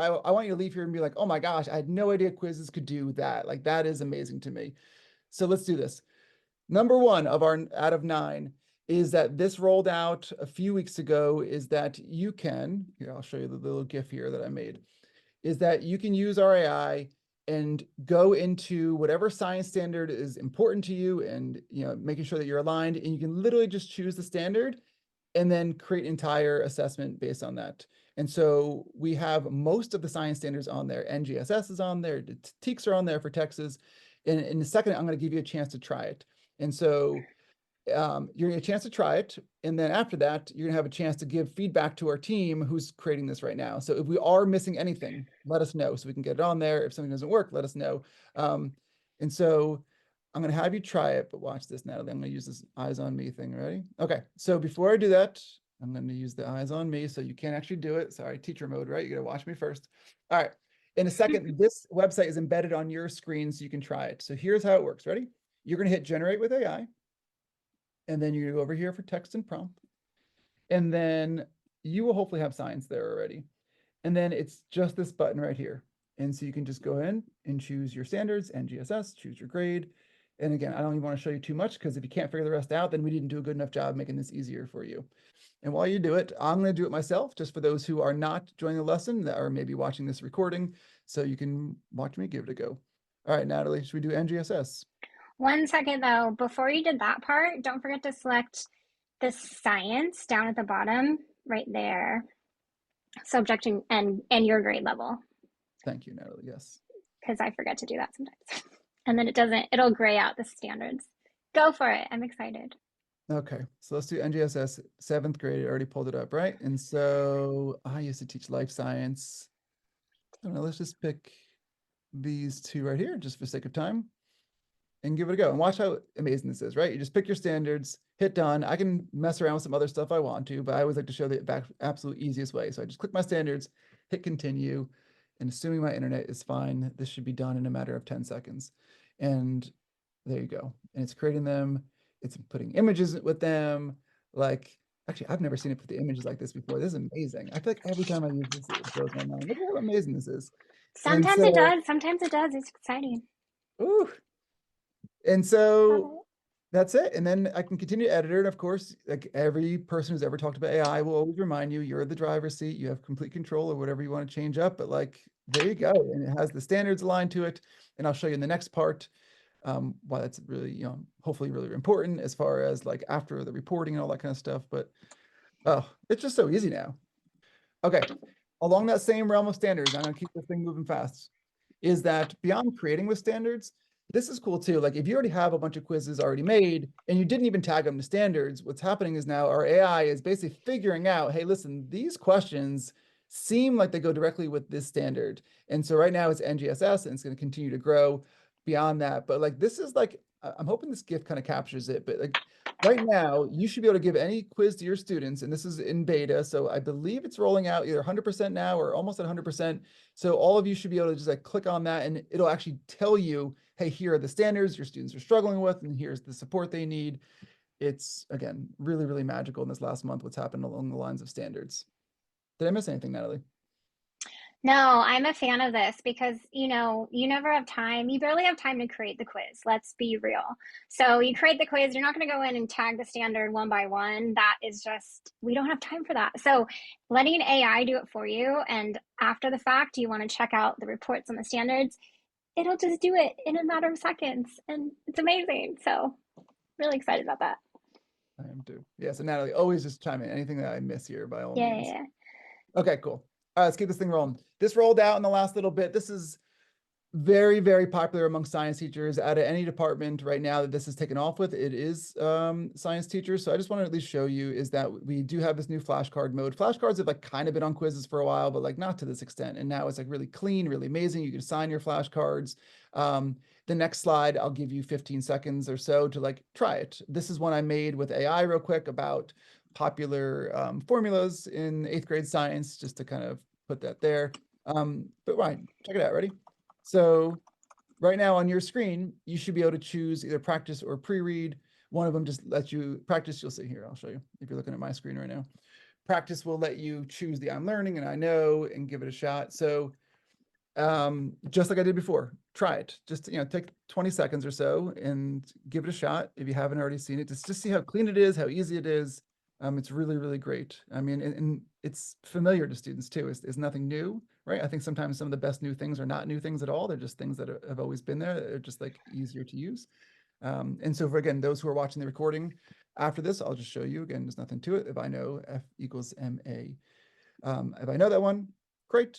I want you to leave here and be like, oh my gosh, I had no idea Quizizz could do that. Like that is amazing to me. So let's do this. Number one of our out of 9 is that this rolled out a few weeks ago is that you can, here, I'll show you the little GIF here that I made, is that you can use our AI and go into whatever science standard is important to you and, making sure that you're aligned, and you can literally just choose the standard and then create an entire assessment based on that. And so we have most of the science standards on there. NGSS is on there, the TEKS are on there for Texas. And in a second, I'm going to give you a chance to try it. And so you're going to get a chance to try it. And then after that, you're going to have a chance to give feedback to our team who's creating this right now. So if we are missing anything, let us know so we can get it on there. If something doesn't work, let us know. And so I'm going to have you try it, but watch this, Natalie. I'm going to use this eyes on me thing. Ready? Okay. So before I do that, I'm going to use the eyes on me so you can't actually do it. Sorry, teacher mode, right? You got to watch me first. All right. In a second, this website is embedded on your screen so you can try it. So here's how it works. Ready? You're going to hit generate with AI. And then you go over here for text and prompt. And then you will hopefully have science there already. And then it's just this button right here. And so you can just go in and choose your standards, NGSS, choose your grade. And again, I don't even want to show you too much because if you can't figure the rest out, then we didn't do a good enough job making this easier for you. And while you do it, I'm going to do it myself, just for those who are not joining the lesson that are maybe watching this recording. So you can watch me give it a go. All right, Natalie, should we do NGSS? 1 second though, before you did that part, don't forget to select the science down at the bottom right there. Subject and your grade level. Thank you, Natalie. Yes. Because I forget to do that sometimes. And then it'll gray out the standards. Go for it. I'm excited. Okay, so let's do NGSS 7th grade. I already pulled it up, right? And so I used to teach life science. I don't know, let's just pick these two right here just for sake of time and give it a go. And watch how amazing this is, right? You just pick your standards, hit done. I can mess around with some other stuff I want to, but I always like to show the absolute easiest way. So I just click my standards, hit continue, and assuming my internet is fine, this should be done in a matter of 10 seconds. And there you go. And it's creating them. It's putting images with them. Like, actually, I've never seen it put the images like this before. This is amazing. I feel like every time I use this, it blows my mind. Look at how amazing this is. Sometimes it does. Sometimes it does. It's exciting. Ooh. And so that's it. And then I can continue to edit it. And of course, like every person who's ever talked about AI will always remind you, you're the driver's seat. You have complete control of whatever you want to change up. But like, there you go. And it has the standards aligned to it. And I'll show you in the next part why that's really, hopefully really important as far as like after the reporting and all that kind of stuff. But it's just so easy now. Okay, along that same realm of standards, I'm gonna keep this thing moving fast, is that beyond creating with standards, this is cool too. Like if you already have a bunch of quizzes already made and you didn't even tag them to standards, what's happening is now our AI is basically figuring out, hey, listen, these questions seem like they go directly with this standard. And so right now it's NGSS and it's going to continue to grow beyond that. But like, this is like, I'm hoping this GIF kind of captures it, but like right now you should be able to give any quiz to your students, and this is in beta. So I believe it's rolling out either 100% now or almost at 100%. So all of you should be able to just like click on that and it'll actually tell you, hey, here are the standards your students are struggling with, and here's the support they need. It's, again, really, really magical in this last month, what's happened along the lines of standards. Did I miss anything, Natalie? No, I'm a fan of this because, you never have time. You barely have time to create the quiz. Let's be real. So you create the quiz, you're not going to go in and tag the standard one by one. That is just, we don't have time for that. So letting AI do it for you, and after the fact, you want to check out the reports on the standards, it'll just do it in a matter of seconds. And it's amazing. So really excited about that. I am too. Yeah, so Natalie, always just chime in. Anything that I miss here, by all means. Yeah. Okay, cool. All right, let's keep this thing rolling. This rolled out in the last little bit. This is very, very popular among science teachers. Out of any department right now that this is taken off with, it is science teachers. So I just want to at least show you is that we do have this new flashcard mode. Flashcards have like kind of been on quizzes for a while, but like not to this extent. And now it's like really clean, really amazing. You can assign your flashcards. The next slide, I'll give you 15 seconds or so to like try it. This is one I made with AI real quick about popular formulas in 8th grade science, just to kind of put that there. But right, check it out. Ready? So right now on your screen, you should be able to choose either practice or pre-read. One of them just lets you practice. You'll see here. I'll show you if you're looking at my screen right now. practice will let you choose the I'm learning and I know and give it a shot. So just like I did before, try it. Just, take 20 seconds or so and give it a shot. If you haven't already seen it, just see how clean it is, how easy it is. It's really, really great. I mean, and it's familiar to students too. It's nothing new, right? I think sometimes some of the best new things are not new things at all. They're just things that have always been there. They're just like easier to use. And so for, again, those who are watching the recording after this, I'll just show you again, there's nothing to it. If I know F equals MA, if I know that one, great.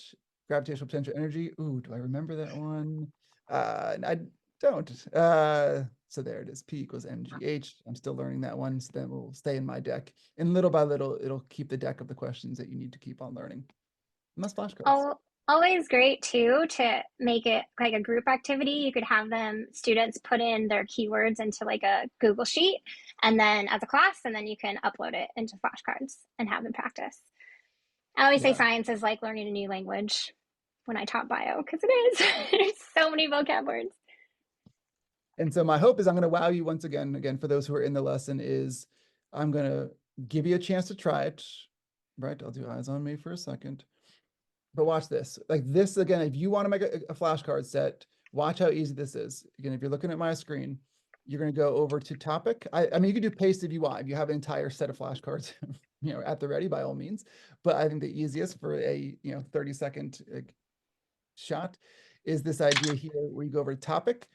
Gravitational potential energy. Ooh, do I remember that one? I don't. So there it is. P equals mgh. I'm still learning that one. So then we'll stay in my deck. And little by little, it'll keep the deck of the questions that you need to keep on learning. And that's flashcards. Oh, always great too to make it like a group activity. You could have students put in their keywords into like a Google sheet and then as a class, and then you can upload it into flashcards and have them practice. I always say science is like learning a new language when I taught bio, because it is. There's so many vocab words. And so my hope is I'm going to wow you once again. Again, for those who are in the lesson, is I'm going to give you a chance to try it. Right? I'll do eyes on me for a second. But watch this. Like this, again, if you want to make a flashcard set, watch how easy this is. Again, if you're looking at my screen, you're going to go over to topic. I mean, you can do paste if you want. If you have an entire set of flashcards, at the ready, by all means. But I think the easiest for a 30-second shot is this idea here where you go over to topic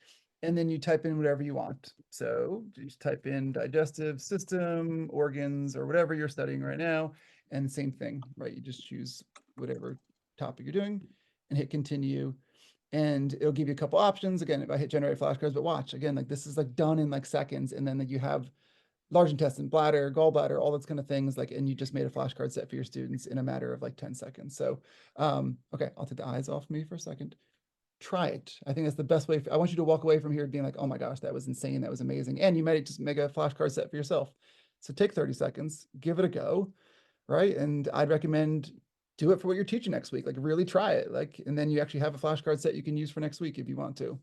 and then you type in whatever you want. So you just type in digestive system, organs, or whatever you're studying right now. And same thing, right? You just choose whatever topic you're doing and hit continue. And it'll give you a couple options. Again, if I hit generate flashcards, but watch again, like this is like done in like seconds. And then like you have large intestine, bladder, gallbladder, all those kind of things, like, and you just made a flashcard set for your students in a matter of like 10 seconds. So, okay, I'll take the eyes off me for a second. Try it. I think that's the best way. I want you to walk away from here being like, oh my gosh, that was insane. That was amazing. And you might just make a flashcard set for yourself. So take 30 seconds, give it a go, right? And I'd recommend do it for what you're teaching next week. Like really try it. Like, and then you actually have a flashcard set you can use for next week if you want to.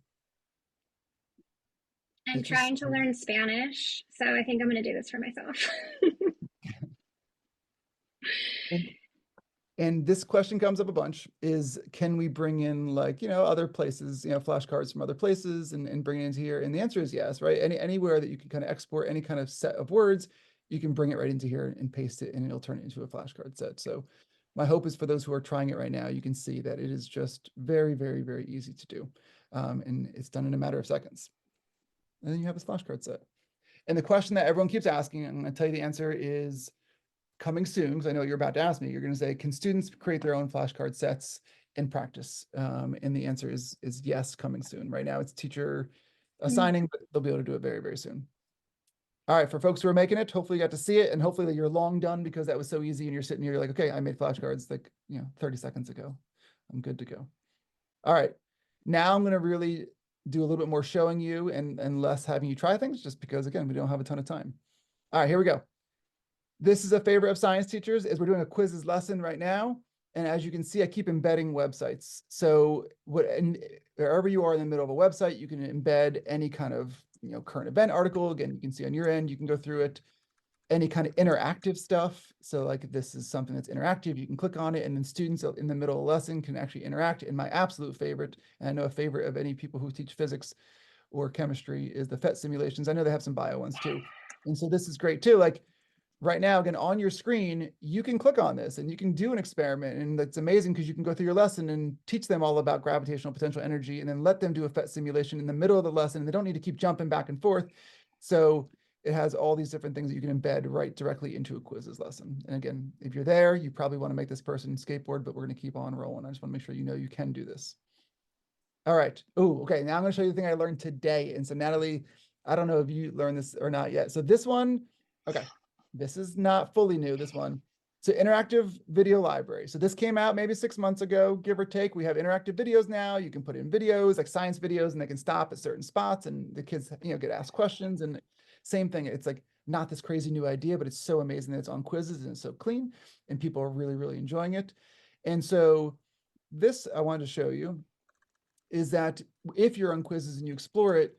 I'm trying to learn Spanish, so I think I'm going to do this for myself. And this question comes up a bunch is, can we bring in like, other places, flashcards from other places and bring it into here? And the answer is yes, right? Anywhere that you can kind of export any kind of set of words, you can bring it right into here and paste it and it'll turn it into a flashcard set. So my hope is for those who are trying it right now, you can see that it is just very, very, very easy to do. And it's done in a matter of seconds. And then you have this flashcard set. And the question that everyone keeps asking, I'm going to tell you the answer is coming soon, because I know you're about to ask me. You're going to say, can students create their own flashcard sets in practice? And the answer is yes, coming soon. Right now it's teacher assigning, but they'll be able to do it very, very soon. All right, for folks who are making it, hopefully you got to see it, and hopefully you're long done because that was so easy and you're sitting here, you're like, okay, I made flashcards like 30 seconds ago. I'm good to go. All right, now I'm going to really do a little bit more showing you and less having you try things, just because again, we don't have a ton of time. All right, here we go. This is a favorite of science teachers, is we're doing a Quizizz lesson right now. And as you can see, I keep embedding websites. So wherever you are in the middle of a website, you can embed any kind of current event article. Again, you can see on your end, you can go through it, any kind of interactive stuff. So like this is something that's interactive, you can click on it and then students in the middle of the lesson can actually interact. And my absolute favorite, and I know a favorite of any people who teach physics or chemistry, is the PhET simulations. I know they have some bio ones too. And so this is great too. Like right now, again, on your screen, you can click on this and you can do an experiment. And that's amazing because you can go through your lesson and teach them all about gravitational potential energy and then let them do a PhET simulation in the middle of the lesson. And they don't need to keep jumping back and forth. So it has all these different things that you can embed right directly into a Quizizz lesson. And again, if you're there, you probably want to make this person skateboard, but we're going to keep on rolling. I just want to make sure you can do this. All right. Oh, okay. Now I'm going to show you the thing I learned today. And so Natalie, I don't know if you learned this or not yet. So this one, okay. This is not fully new, this one. So interactive video library. So this came out maybe 6 months ago, give or take. We have interactive videos now. You can put in videos, like science videos, and they can stop at certain spots and the kids, get asked questions. And same thing. It's like not this crazy new idea, but it's so amazing that it's on Quizizz and it's so clean and people are really, really enjoying it. And so this I wanted to show you is that if you're on Quizizz and you explore it,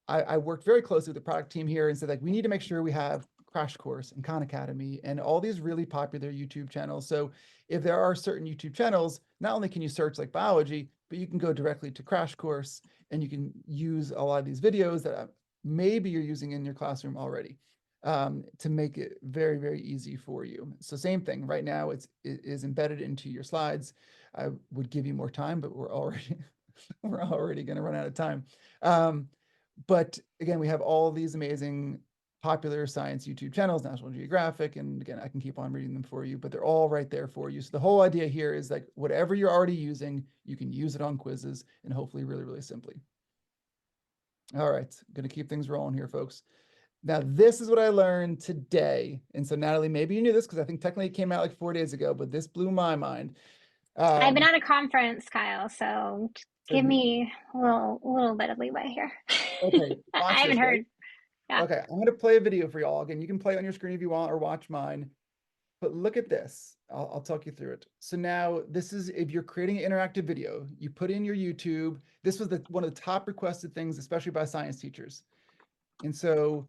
I worked very closely with the product team here and said, like, we need to make sure we have Crash Course and Khan Academy and all these really popular YouTube channels. So if there are certain YouTube channels, not only can you search like biology, but you can go directly to Crash Course and you can use a lot of these videos that maybe you're using in your classroom already, to make it very, very easy for you. So same thing right now, it is embedded into your slides. I would give you more time, but we're already we're already going to run out of time. But again, we have all these amazing popular science YouTube channels, National Geographic, and again, I can keep on reading them for you, but they're all right there for you. So the whole idea here is like whatever you're already using, you can use it on Quizizz and hopefully really, really simply. All right, going to keep things rolling here, folks. Now, this is what I learned today. And so, Natalie, maybe you knew this because I think technically it came out like 4 days ago, but this blew my mind. I've been at a conference, Kyle, so So give me a little bit of leeway here. okay, I watch haven't this, right? heard. Yeah. Okay, I'm going to play a video for y'all. Again, you can play it on your screen if you want or watch mine. But look at this. I'll talk you through it. So now this is if you're creating an interactive video, you put in your YouTube. This was one of the top requested things, especially by science teachers. And so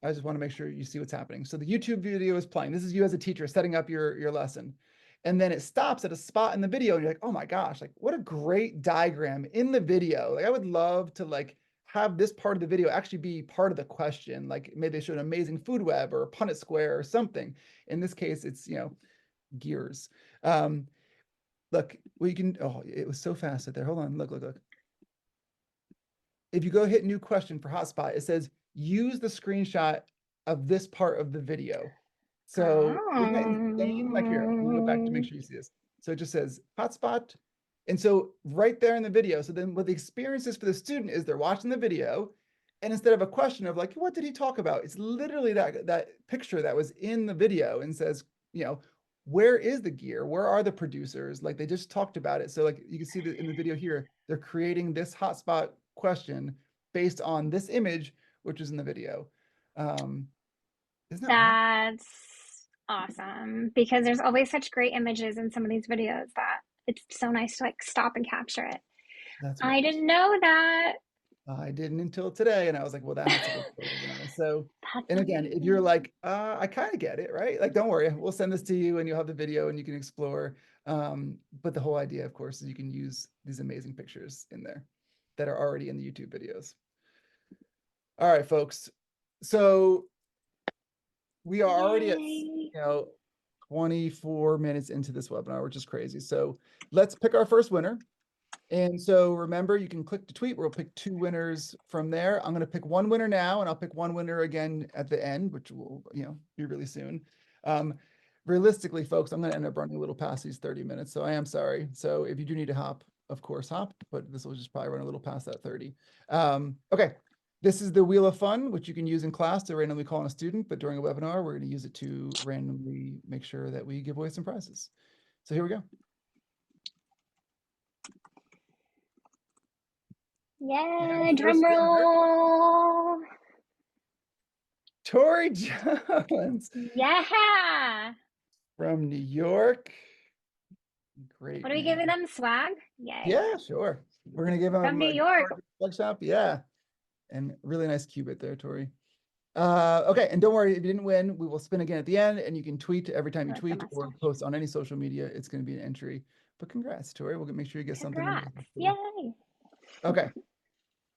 I just want to make sure you see what's happening. So the YouTube video is playing. This is you as a teacher setting up your lesson. And then it stops at a spot in the video and you're like, oh my gosh, like what a great diagram in the video. Like I would love to like have this part of the video actually be part of the question. Like maybe they show an amazing food web or a Punnett square or something. In this case, it's, gears. Look, well, you can, oh, it was so fast right there. Hold on, look. If you go hit new question for hotspot, it says use the screenshot of this part of the video. So isn't that insane? Like here, let me go back to make sure you see this. So it just says hotspot. And so right there in the video, so then what the experience is for the student is they're watching the video, and instead of a question of like, what did he talk about? It's literally that picture that was in the video and says, where is the gear? Where are the producers? Like they just talked about it. So like you can see that in the video here, they're creating this hotspot question based on this image, which is in the video. Isn't that That's awesome because there's always such great images in some of these videos that it's so nice to like stop and capture it. That's I right. didn't know that. I didn't until today, and I was like, well, that has to go forward. So, That's and again, if you're amazing. like, I kind of get it, right? Like, don't worry, we'll send this to you, and you'll have the video, and you can explore. But the whole idea, of course, is you can use these amazing pictures in there that are already in the YouTube videos. All right, folks. So we are already at 24 minutes into this webinar, which is crazy. So let's pick our first winner. And so remember, you can click to tweet. We'll pick 2 winners from there. I'm going to pick 1 winner now, and I'll pick 1 winner again at the end, which will, be really soon. Realistically, folks, I'm going to end up running a little past these 30 minutes, so I am sorry. So if you do need to hop, of course, hop, but this will just probably run a little past that 30. Okay, this is the Wheel of Fun, which you can use in class to randomly call on a student, but during a webinar, we're going to use it to randomly make sure that we give away some prizes. So here we go. Yeah, drum roll. Tori Jones. Yeah. From New York. Great. What are we giving them? Swag? Yay. Yeah, sure. We're going to give them From New a York. plug shop. Yeah. And really nice cubit there, Tori. Okay. And don't worry, if you didn't win, we will spin again at the end, and you can tweet every time you tweet or post on any social media. It's going to be an entry. But congrats, Tori. We'll make sure you get something. Yay. Okay.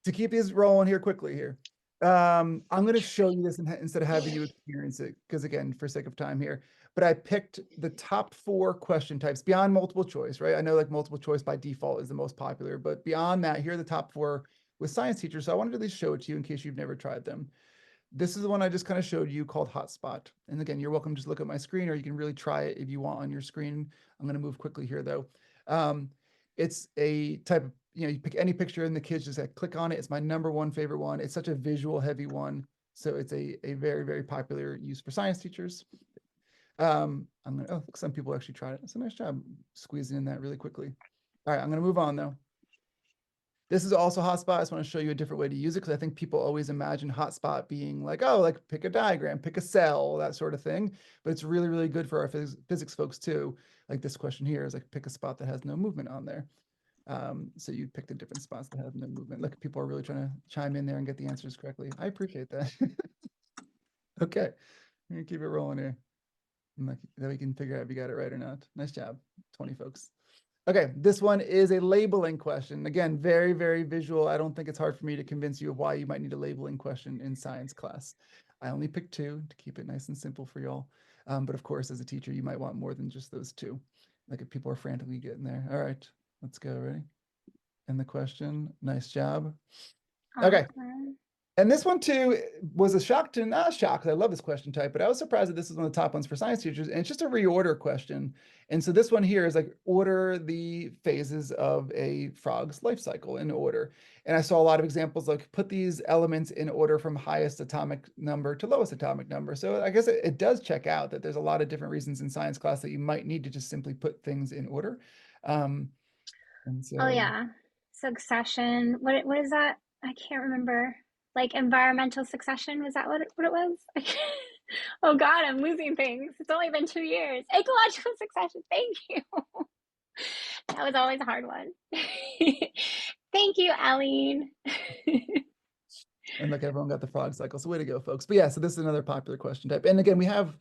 To keep these rolling here quickly here. I'm going to show you this instead of having you experience it, because again, for sake of time here, but I picked the top 4 question types beyond multiple choice, right? I know like multiple choice by default is the most popular, but beyond that, here are the top 4 with science teachers. So I wanted to at least show it to you in case you've never tried them. This is the one I just kind of showed you called Hotspot. And again, you're welcome to just look at my screen, or you can really try it if you want on your screen. I'm going to move quickly here though. It's a type of, you pick any picture and the kids just like, click on it. It's my #1 favorite one. It's such a visual heavy one. So it's a very, very popular use for science teachers. Some people actually tried it. It's a nice job squeezing in that really quickly. All right, I'm going to move on though. This is also Hotspot. I just want to show you a different way to use it, because I think people always imagine Hotspot being like, oh, like pick a diagram, pick a cell, that sort of thing. But it's really, really good for our physics folks too. Like this question here is like, pick a spot that has no movement on there. So you pick the different spots that have no movement. Look, people are really trying to chime in there and get the answers correctly. I appreciate that. Okay. We're gonna keep it rolling here. And then we can figure out if you got it right or not. Nice job, 20 folks. Okay, this one is a labeling question. Again, very, very visual. I don't think it's hard for me to convince you of why you might need a labeling question in science class. I only picked 2 to keep it nice and simple for y'all. But of course, as a teacher, you might want more than just those 2. Like if people are frantically getting there. All right, let's go. Ready? And the question, nice job. Okay. Awesome. And this one too was a shock to, not a shock, because I love this question type, but I was surprised that this is one of the top ones for science teachers, and it's just a reorder question. And so this one here is like, order the phases of a frog's life cycle in order. And I saw a lot of examples like put these elements in order from highest atomic number to lowest atomic number. So I guess it does check out that there's a lot of different reasons in science class that you might need to just simply put things in order. And so, Oh yeah. Succession. What is that? I can't remember. Like environmental succession, was that what it was? Oh God, I'm losing things. It's only been 2 years. Ecological succession. Thank you. That was always a hard one. Thank you, Aline. and look, everyone got the frog cycle. So way to go, folks. But yeah, so this is another popular question type. And again, we have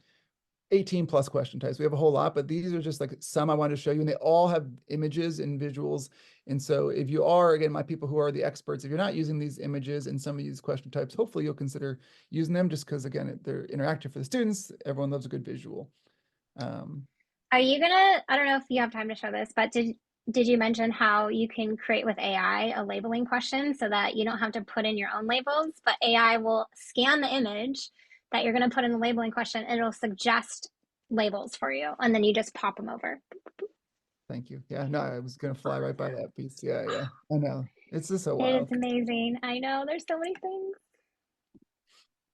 18 plus question types. We have a whole lot, but these are just like some I wanted to show you, and they all have images and visuals. And so if you are, again, my people who are the experts, if you're not using these images and some of these question types, hopefully you'll consider using them, just because, again, they're interactive for the students. Everyone loves a good visual. Are you gonna, I don't know if you have time to show this, but did you mention how you can create with AI a labeling question so that you don't have to put in your own labels, but AI will scan the image that you're going to put in the labeling question and it'll suggest labels for you, and then you just pop them over. Thank you. Yeah, no, I was going to fly right by that piece. Yeah, yeah, I know. It's just so It is wild. amazing. I know there's so many things.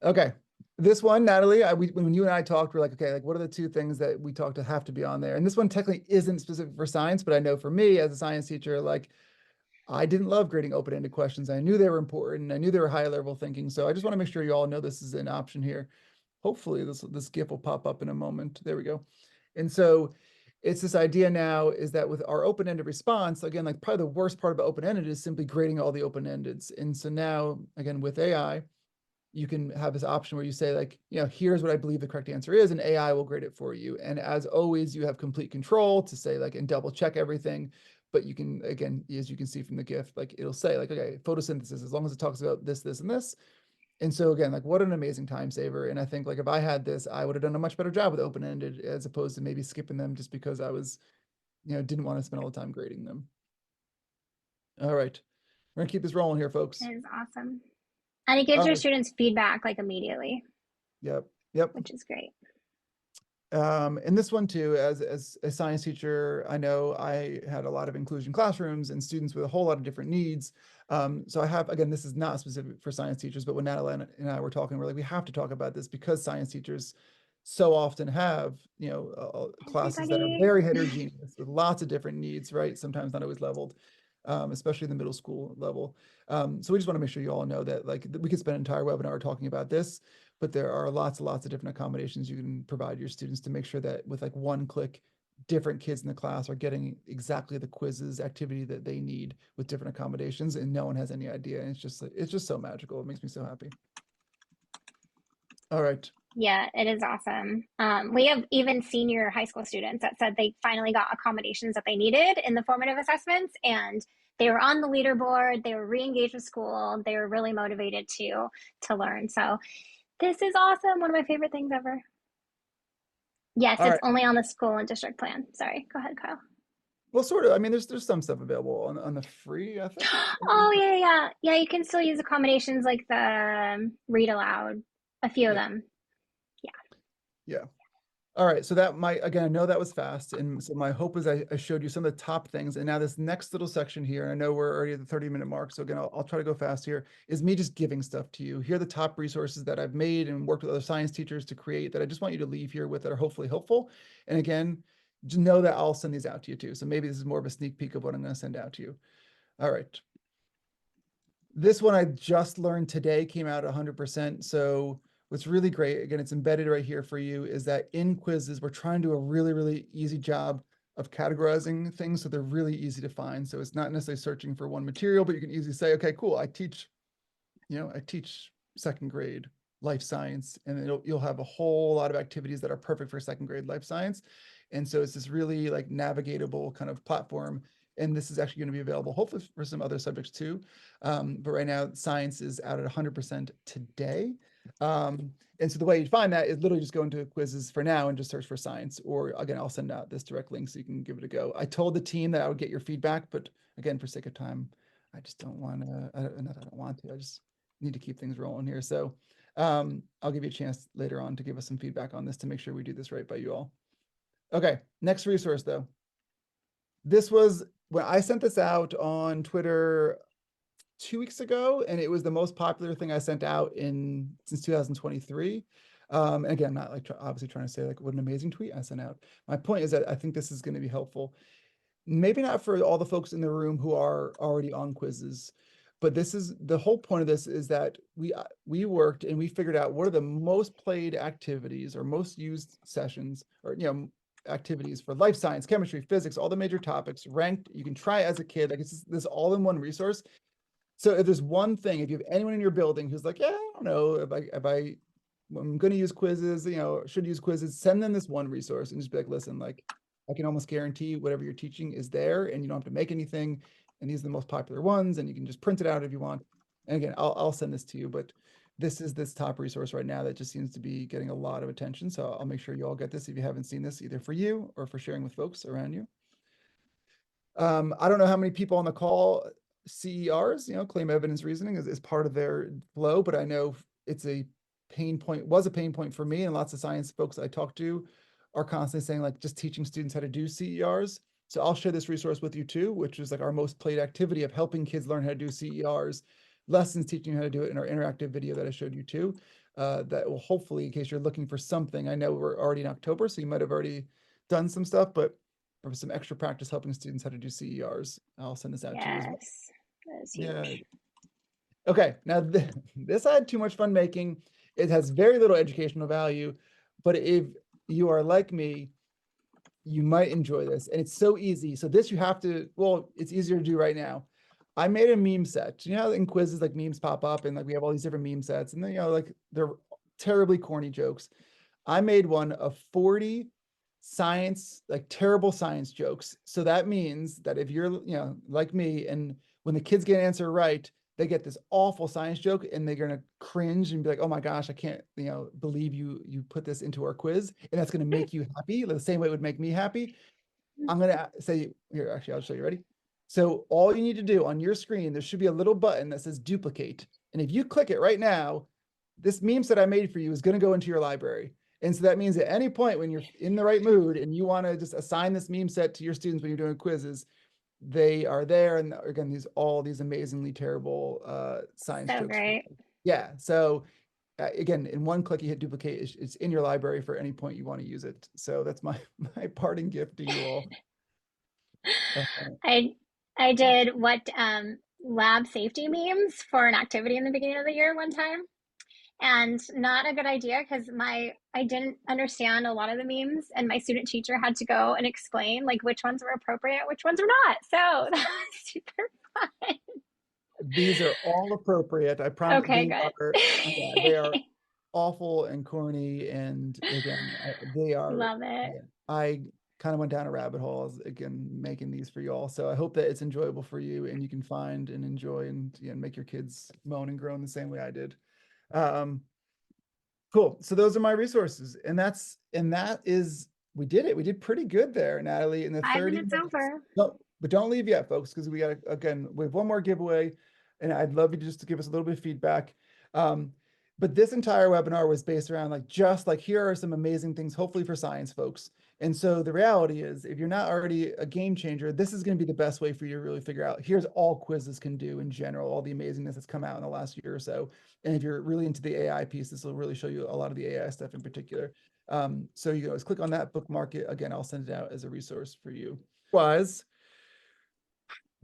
Okay. This one, Natalie, when you and I talked, we're like, okay, like what are the 2 things that we talked to have to be on there? And this one technically isn't specific for science, but I know for me as a science teacher, like I didn't love grading open-ended questions. I knew they were important. I knew they were high level thinking. So I just want to make sure you all know this is an option here. Hopefully this GIF will pop up in a moment. There we go. And so it's this idea now is that with our open-ended response, again, like probably the worst part about open-ended is simply grading all the open-endeds. And so now, again, with AI, you can have this option where you say like, here's what I believe the correct answer is, and AI will grade it for you. And as always, you have complete control to say like, and double check everything. But you can, again, as you can see from the GIF, like it'll say like, okay, photosynthesis, as long as it talks about this, this, and this. And so again, like what an amazing time saver. And I think like if I had this, I would have done a much better job with open-ended as opposed to maybe skipping them just because I was, didn't want to spend all the time grading them. All right. We're gonna keep this rolling here, folks. It is awesome. And it gives your students feedback like immediately. Yep. Which is great. And this one too, as a science teacher, I know I had a lot of inclusion classrooms and students with a whole lot of different needs. So I have, again, this is not specific for science teachers, but when Natalie and I were talking, we're like, we have to talk about this because science teachers so often have, classes that are very heterogeneous with lots of different needs, right? Sometimes not always leveled, especially the middle school level. So we just want to make sure you all know that like we could spend an entire webinar talking about this, but there are lots and lots of different accommodations you can provide your students to make sure that with like one click, different kids in the class are getting exactly the quizzes activity that they need with different accommodations, and no one has any idea. And it's just so magical. It makes me so happy. All right. Yeah, it is awesome. We have even senior high school students that said they finally got accommodations that they needed in the formative assessments, and they were on the leaderboard, they were re-engaged with school, they were really motivated to learn. So this is awesome. One of my favorite things ever. Yes, All it's right. only on the school and district plan. Sorry, go ahead, Kyle. Well, sort of. I mean, there's some stuff available on the free, I think. Oh yeah. You can still use accommodations like the read aloud, a few of them. Yeah. All right. So that might, again, I know that was fast. And so my hope is I showed you some of the top things. And now this next little section here, and I know we're already at the 30-minute mark. So again, I'll try to go fast here, is me just giving stuff to you. Here are the top resources that I've made and worked with other science teachers to create that I just want you to leave here with that are hopefully helpful. And again, just know that I'll send these out to you too. So maybe this is more of a sneak peek of what I'm going to send out to you. All right. This one I just learned today, came out 100%. So what's really great, again, it's embedded right here for you, is that in Quizizz, we're trying to do a really, really easy job of categorizing things so they're really easy to find. So it's not necessarily searching for one material, but you can easily say, okay, cool, I teach second grade life science, and you'll have a whole lot of activities that are perfect for second grade life science. And so it's this really like navigatable kind of platform. And this is actually going to be available hopefully for some other subjects too. But right now science is out at 100% today. And so the way you find that is literally just go into Quizizz for now and just search for science. Or again, I'll send out this direct link so you can give it a go. I told the team that I would get your feedback, but again, for sake of time, I just don't want to, I don't want to, I just need to keep things rolling here. So I'll give you a chance later on to give us some feedback on this to make sure we do this right by you all. Okay, next resource though. This was when I sent this out on Twitter 2 weeks ago, and it was the most popular thing I sent out since 2023. And again, not like obviously trying to say like what an amazing tweet I sent out. My point is that I think this is going to be helpful. Maybe not for all the folks in the room who are already on Quizizz, but this is the whole point of this is that we worked and we figured out what are the most played activities or most used sessions or activities for life science, chemistry, physics, all the major topics ranked. You can try it as a kid. Like it's this all in one resource. So if there's one thing, if you have anyone in your building who's like, yeah, I don't know I'm going to use Quizizz, should use Quizizz, send them this one resource and just be like, listen, like I can almost guarantee whatever you're teaching is there and you don't have to make anything. And these are the most popular ones and you can just print it out if you want. And again, I'll send this to you, but this is this top resource right now that just seems to be getting a lot of attention. So I'll make sure you all get this if you haven't seen this, either for you or for sharing with folks around you. I don't know how many people on the call CERs, claim evidence reasoning is part of their flow, but I know it's a pain point, was a pain point for me, and lots of science folks I talk to are constantly saying like just teaching students how to do CERs. So I'll share this resource with you too, which is like our most played activity of helping kids learn how to do CERs, lessons teaching how to do it in our interactive video that I showed you too. That will hopefully, in case you're looking for something, I know we're already in October, so you might have already done some stuff, but for some extra practice helping students how to do CERs, I'll send this out to you as well. Yes, that's huge. Yeah. Okay, now this I had too much fun making. It has very little educational value, but if you are like me, you might enjoy this. And it's so easy. So this you have to, well, it's easier to do right now. I made a meme set. You know how in Quizizz like memes pop up and like we have all these different meme sets and then, like they're terribly corny jokes. I made one of 40 science, like terrible science jokes. So that means that if you're, like me, and when the kids get an answer right, they get this awful science joke and they're going to cringe and be like, oh my gosh, I can't, believe you put this into our quiz. And that's going to make you happy the same way it would make me happy. I'm going to say here, actually, I'll show you. Ready? So all you need to do on your screen, there should be a little button that says duplicate. And if you click it right now, this meme set I made for you is going to go into your library. And so that means at any point when you're in the right mood and you want to just assign this meme set to your students when you're doing quizzes, they are there. And again, all these amazingly terrible science jokes. Great. Yeah. So again, in one click, you hit duplicate. It's in your library for any point you want to use it. So that's my parting gift to you all. I did lab safety memes for an activity in the beginning of the year one time. And not a good idea because I didn't understand a lot of the memes and my student teacher had to go and explain like which ones were appropriate, which ones were not. So that was super fun. These are all appropriate. I promise. Okay, good. They are awful and corny. And again, they are. Love it. Yeah, I kind of went down a rabbit hole again, making these for you all. So I hope that it's enjoyable for you and you can find and enjoy and make your kids moan and groan the same way I did. Cool. So those are my resources, and that is we did it. We did pretty good there, Natalie. In the 30 minutes over. No, but don't leave yet, folks, because we have one more giveaway, and I'd love you just to give us a little bit of feedback. But this entire webinar was based around here are some amazing things, hopefully for science folks. And so the reality is, if you're not already a game changer, this is going to be the best way for you to really figure out, here's all Quizizz can do in general, all the amazingness that's come out in the last year or so. And if you're really into the AI piece, this will really show you a lot of the AI stuff in particular. So you can always click on that, bookmark it. Again, I'll send it out as a resource for you. Otherwise,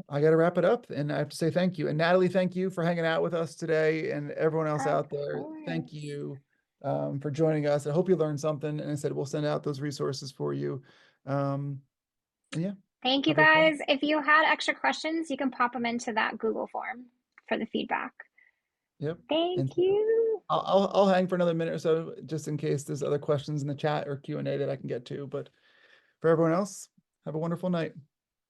I got to wrap it up, and I have to say thank you. And Natalie, thank you for hanging out with us today, and everyone else out there, thank you for joining us. I hope you learned something, and I said we'll send out those resources for you. Yeah. Thank you, guys. If you had extra questions, you can pop them into that Google form for the feedback. Yep. Thank you. I'll hang for another minute or so, just in case there's other questions in the chat or Q&A that I can get to. But for everyone else, have a wonderful night.